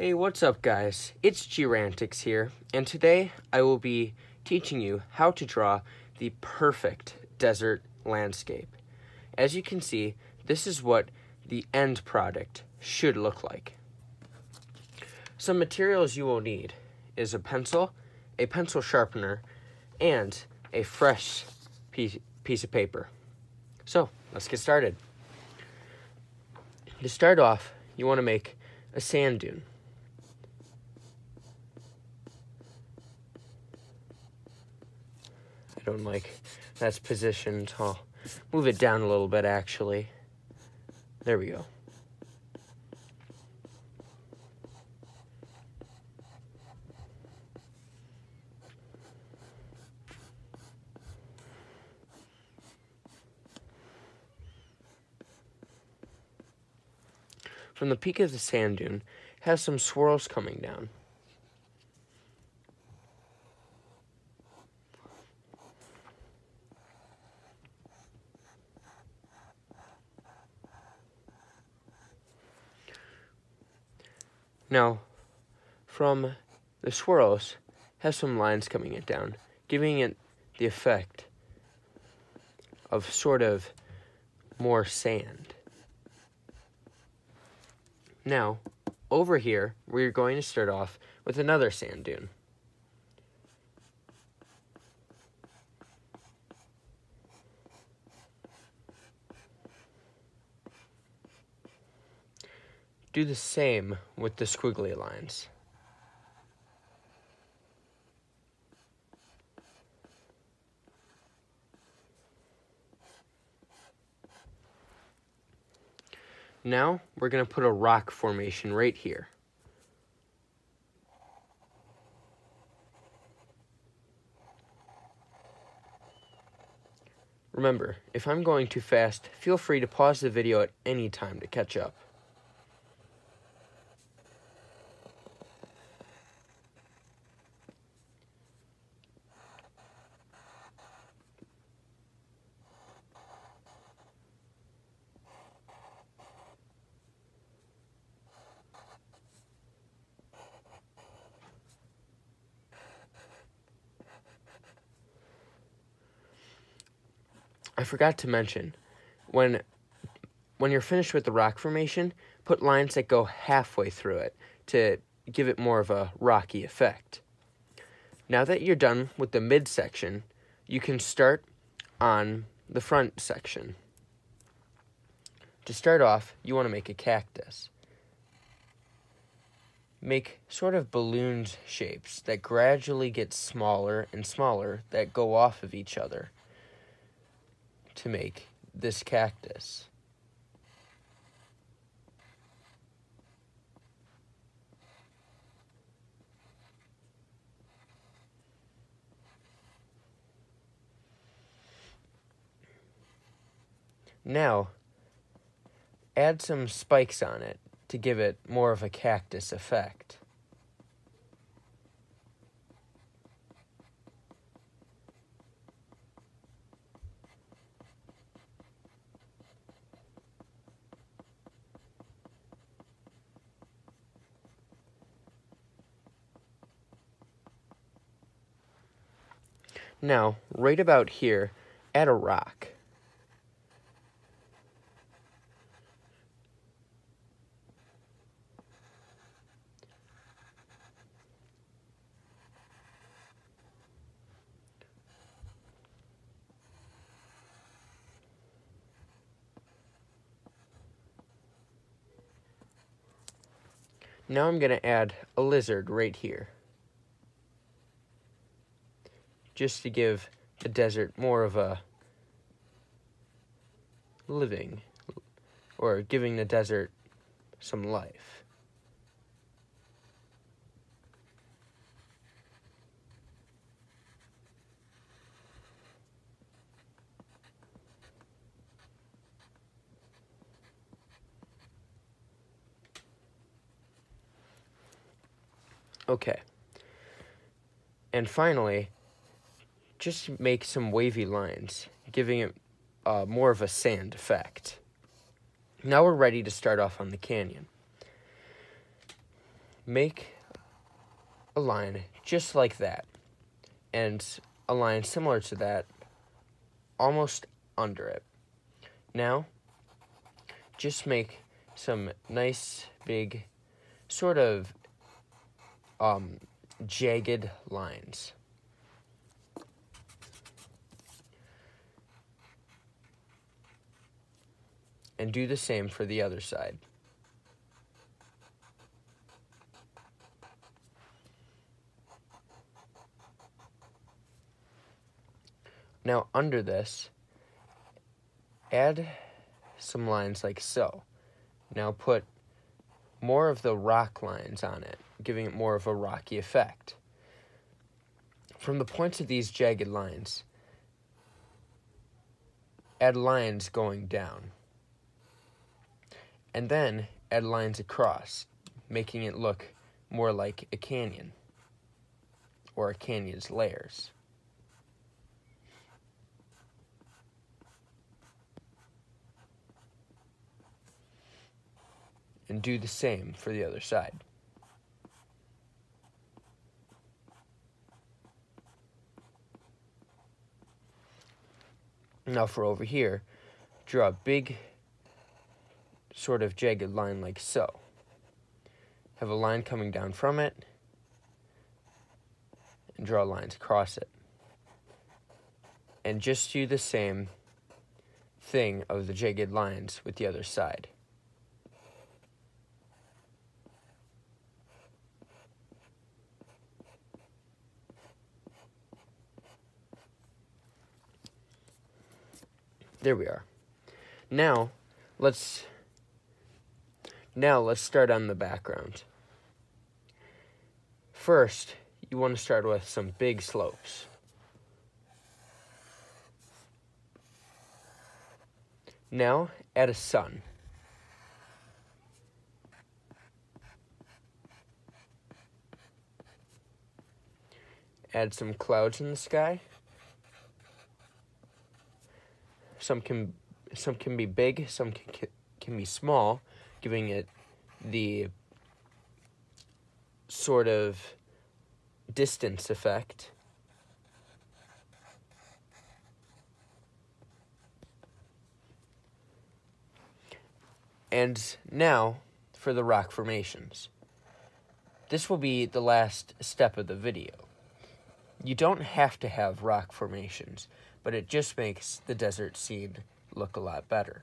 Hey, what's up guys? It's G-Rantiks here, and today I will be teaching you how to draw the perfect desert landscape. As you can see, this is what the end product should look like. Some materials you will need is a pencil sharpener, and a fresh piece of paper. So, let's get started. To start off, you want to make a sand dune. I don't like that's positioned. I'll move it down a little bit actually. There we go. From the peak of the sand dune, has some swirls coming down. Now, from the swirls, has some lines coming it down, giving it the effect of sort of more sand. Now, over here, we're going to start off with another sand dune. Do the same with the squiggly lines. Now, we're going to put a rock formation right here. Remember, if I'm going too fast, feel free to pause the video at any time to catch up. I forgot to mention, when you're finished with the rock formation, put lines that go halfway through it to give it more of a rocky effect. Now that you're done with the midsection, you can start on the front section. To start off, you want to make a cactus. Make sort of balloon shapes that gradually get smaller and smaller that go off of each other to make this cactus. Now, add some spikes on it to give it more of a cactus effect. Now, right about here, add a rock. Now I'm going to add a lizard right here, just to give the desert more of a living, or giving the desert some life. Okay. And finally, just make some wavy lines, giving it more of a sand effect. Now we're ready to start off on the canyon. make a line just like that, and a line similar to that almost under it. Now, just make some nice big sort of jagged lines. And do the same for the other side. Now under this, add some lines like so. Now put more of the rock lines on it, giving it more of a rocky effect. From the points of these jagged lines, add lines going down. And then add lines across, making it look more like a canyon, or a canyon's layers. And do the same for the other side. Now for over here, draw a big sort of jagged line like so. Have a line coming down from it, and draw lines across it. And just do the same thing of the jagged lines with the other side. There we are. Now let's start on the background. First, you want to start with some big slopes. Now, add a sun. Add some clouds in the sky. Some can be big, some can be small, giving it the sort of distance effect. And now for the rock formations. This will be the last step of the video. You don't have to have rock formations, but it just makes the desert scene look a lot better.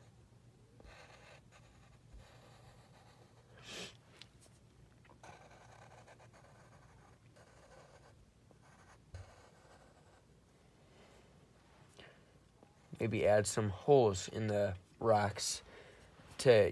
Maybe add some holes in the rocks to